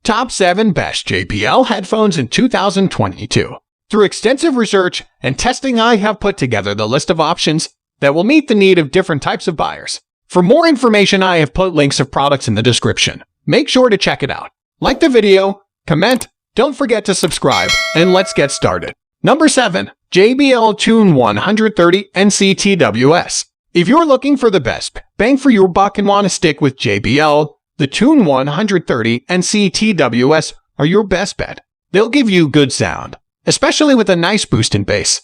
Top 7 Best JBL Headphones in 2022. Through extensive research and testing, I have put together the list of options that will meet the need of different types of buyers. For more information, I have put links of products in the description. Make sure to check it out. Like the video, comment, don't forget to subscribe, and let's get started. Number 7. JBL Tune 130 NC-TWS. If you're looking for the best bang for your buck and want to stick with JBL, the Tune 130 NC-TWS are your best bet. They'll give you good sound, especially with a nice boost in bass.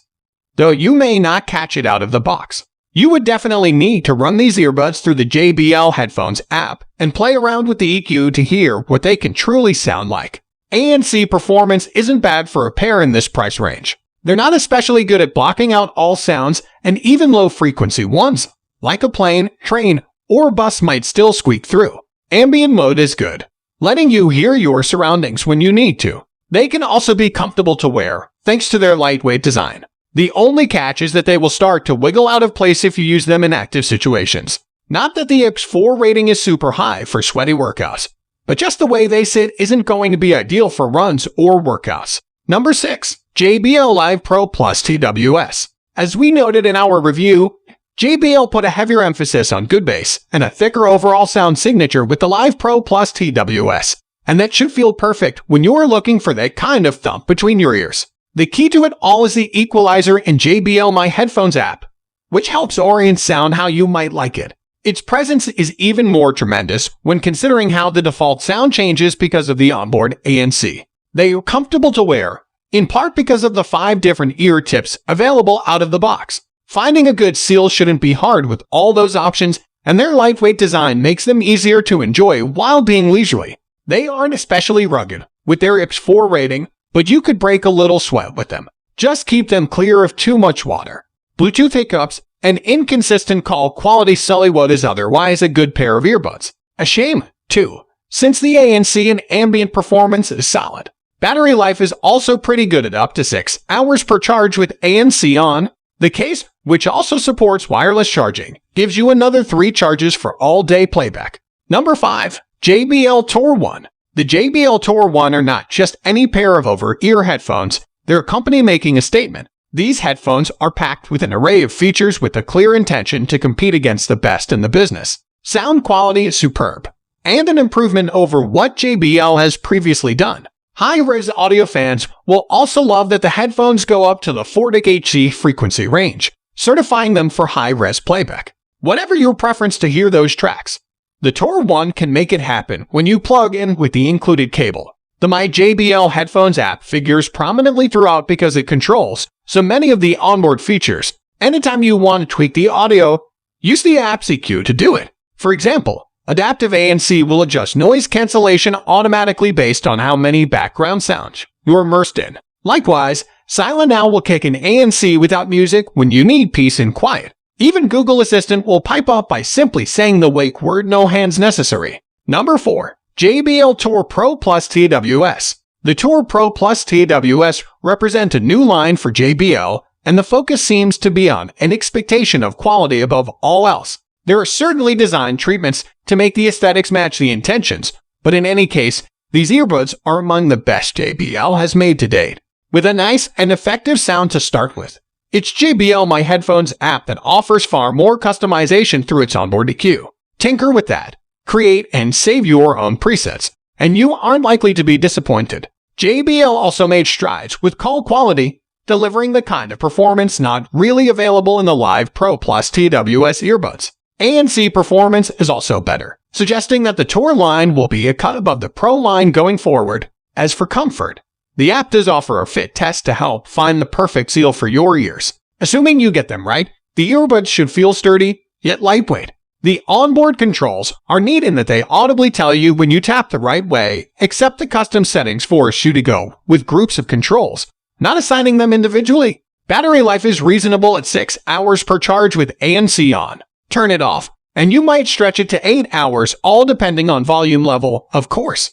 Though you may not catch it out of the box. You would definitely need to run these earbuds through the JBL Headphones app and play around with the EQ to hear what they can truly sound like. ANC performance isn't bad for a pair in this price range. They're not especially good at blocking out all sounds, and even low-frequency ones, like a plane, train, or bus, might still squeak through. Ambient mode is good, letting you hear your surroundings when you need to. They can also be comfortable to wear, thanks to their lightweight design. The only catch is that they will start to wiggle out of place if you use them in active situations. Not that the IPS4 rating is super high for sweaty workouts, but just the way they sit isn't going to be ideal for runs or workouts. Number 6. JBL Live Pro Plus TWS. As we noted in our review, JBL put a heavier emphasis on good bass and a thicker overall sound signature with the Live Pro Plus TWS, and that should feel perfect when you're looking for that kind of thump between your ears. The key to it all is the equalizer in JBL My Headphones app, which helps orient sound how you might like it. Its presence is even more tremendous when considering how the default sound changes because of the onboard ANC. They are comfortable to wear, in part because of the 5 different ear tips available out of the box. Finding a good seal shouldn't be hard with all those options, and their lightweight design makes them easier to enjoy while being leisurely. They aren't especially rugged with their IPS4 rating, but you could break a little sweat with them. Just keep them clear of too much water, Bluetooth hiccups, and inconsistent call quality sully what is otherwise a good pair of earbuds. A shame, too, since the ANC and ambient performance is solid. Battery life is also pretty good at up to 6 hours per charge with ANC on. The case, which also supports wireless charging, gives you another 3 charges for all-day playback. Number 5. JBL Tour 1. The JBL Tour 1 are not just any pair of over-ear headphones, they're a company making a statement. These headphones are packed with an array of features with a clear intention to compete against the best in the business. Sound quality is superb, and an improvement over what JBL has previously done. High-res audio fans will also love that the headphones go up to the 4 dHz frequency range, certifying them for high-res playback. Whatever your preference to hear those tracks, the Tour 1 can make it happen when you plug in with the included cable. The My JBL Headphones app figures prominently throughout because it controls so many of the onboard features. Anytime you want to tweak the audio, use the app's EQ to do it. For example, Adaptive ANC will adjust noise cancellation automatically based on how many background sounds you're immersed in. Likewise, Silent Now will kick in ANC without music when you need peace and quiet. Even Google Assistant will pipe up by simply saying the wake word, no hands necessary. Number 4. JBL Tour Pro Plus TWS. The Tour Pro Plus TWS represent a new line for JBL, and the focus seems to be on an expectation of quality above all else. There are certainly design treatments to make the aesthetics match the intentions, but in any case, these earbuds are among the best JBL has made to date. With a nice and effective sound to start with, it's JBL My Headphones app that offers far more customization through its onboard EQ. Tinker with that, create and save your own presets, and you aren't likely to be disappointed. JBL also made strides with call quality, delivering the kind of performance not really available in the Live Pro Plus TWS earbuds. ANC performance is also better, suggesting that the Tour line will be a cut above the Pro line going forward. As for comfort, the app does offer a fit test to help find the perfect seal for your ears. Assuming you get them right, the earbuds should feel sturdy, yet lightweight. The onboard controls are neat in that they audibly tell you when you tap the right way, except the custom settings force you to go with groups of controls, not assigning them individually. Battery life is reasonable at 6 hours per charge with ANC on. Turn it off, and you might stretch it to 8 hours, all depending on volume level, of course.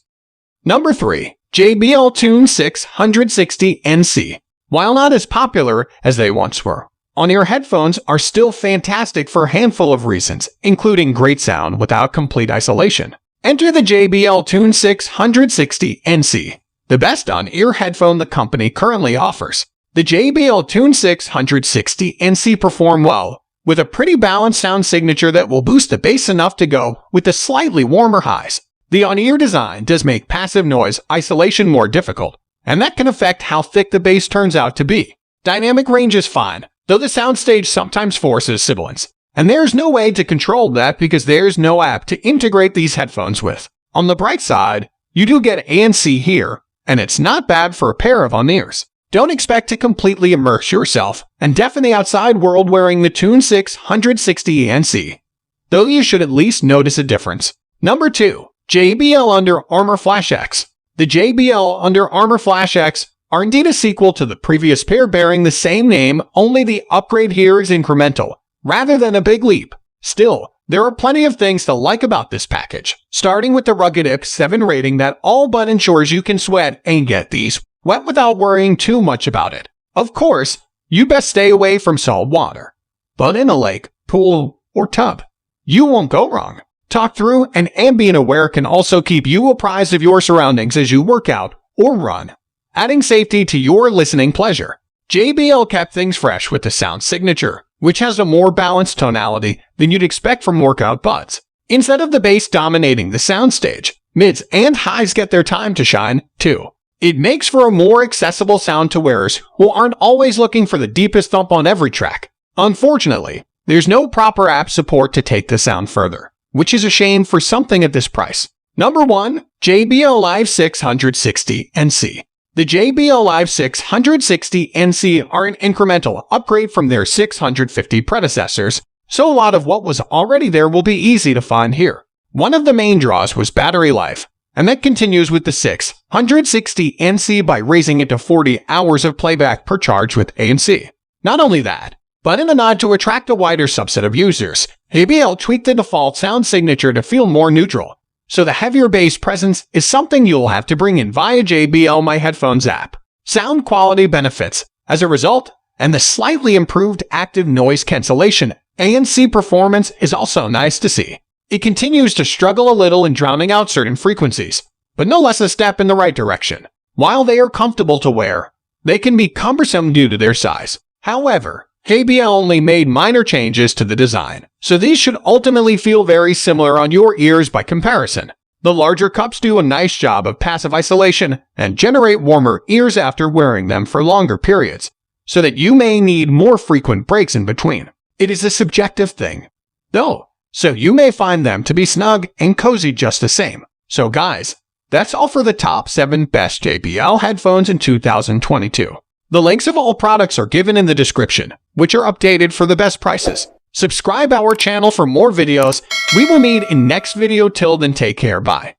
Number 3. JBL Tune 660 NC. While not as popular as they once were, on-ear headphones are still fantastic for a handful of reasons, including great sound without complete isolation, Enter the JBL Tune 660 NC, the best on-ear headphone the company currently offers. The JBL Tune 660 NC perform well, with a pretty balanced sound signature that will boost the bass enough to go with the slightly warmer highs. The on-ear design does make passive noise isolation more difficult, and that can affect how thick the bass turns out to be. Dynamic range is fine, though the soundstage sometimes forces sibilance, and there's no way to control that because there's no app to integrate these headphones with. On the bright side, you do get ANC here, and it's not bad for a pair of on-ears. Don't expect to completely immerse yourself and deafen the outside world wearing the Tune 660 ANC, though you should at least notice a difference. Number 2. JBL Under Armour Flash X. The JBL Under Armour Flash X are indeed a sequel to the previous pair bearing the same name, only the upgrade here is incremental, rather than a big leap. Still, there are plenty of things to like about this package, starting with the rugged IP7 rating that all but ensures you can sweat and get these wet without worrying too much about it. Of course, you best stay away from salt water, but in a lake, pool, or tub, you won't go wrong. Talk through and ambient aware can also keep you apprised of your surroundings as you work out or run, adding safety to your listening pleasure. JBL kept things fresh with the sound signature, which has a more balanced tonality than you'd expect from workout buds. Instead of the bass dominating the soundstage, mids and highs get their time to shine, too. It makes for a more accessible sound to wearers who aren't always looking for the deepest thump on every track. Unfortunately, there's no proper app support to take the sound further, which is a shame for something at this price. Number 1. JBL Live 660 NC. The JBL Live 660 NC are an incremental upgrade from their 650 predecessors, so a lot of what was already there will be easy to find here. One of the main draws was battery life, and that continues with the 660 NC by raising it to 40 hours of playback per charge with ANC. Not only that, but in a nod to attract a wider subset of users, JBL tweaked the default sound signature to feel more neutral, so the heavier bass presence is something you'll have to bring in via JBL My Headphones app. Sound quality benefits as a result, and the slightly improved active noise cancellation ANC performance is also nice to see. It continues to struggle a little in drowning out certain frequencies, but no less a step in the right direction. While they are comfortable to wear, they can be cumbersome due to their size. However, JBL only made minor changes to the design, so these should ultimately feel very similar on your ears by comparison. The larger cups do a nice job of passive isolation and generate warmer ears after wearing them for longer periods, so that you may need more frequent breaks in between. It is a subjective thing, though, so you may find them to be snug and cozy just the same. So guys, that's all for the top 7 best JBL headphones in 2022. The links of all products are given in the description, which are updated for the best prices. Subscribe our channel for more videos. We will meet in next video. Till then, take care. Bye.